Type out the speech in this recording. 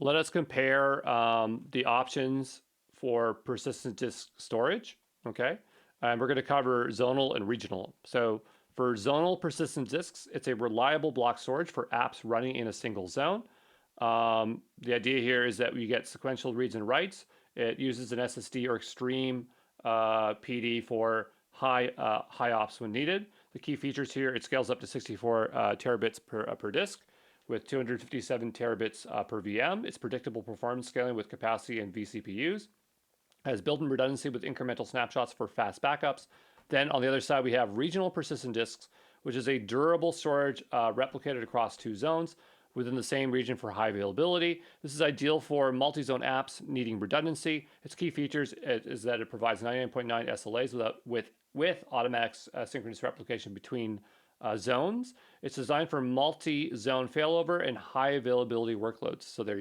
Let us compare the options for persistent disk storage, okay? And we're going to cover zonal and regional. So for zonal persistent disks, it's a reliable block storage for apps running in a single zone. The idea here is that we get sequential reads and writes. It uses an SSD or extreme PD for high ops when needed. The key features here, it scales up to 64 terabits per disk with 257 terabits per VM. It's predictable performance scaling with capacity and vCPUs. Has built-in redundancy with incremental snapshots for fast backups. Then on the other side, we have regional persistent disks, which is a durable storage replicated across two zones within the same region for high availability. This is ideal for multi-zone apps needing redundancy. Its key features is that it provides 99.9 SLAs with automatic synchronous replication between zones. It's designed for multi-zone failover and high availability workloads. So there you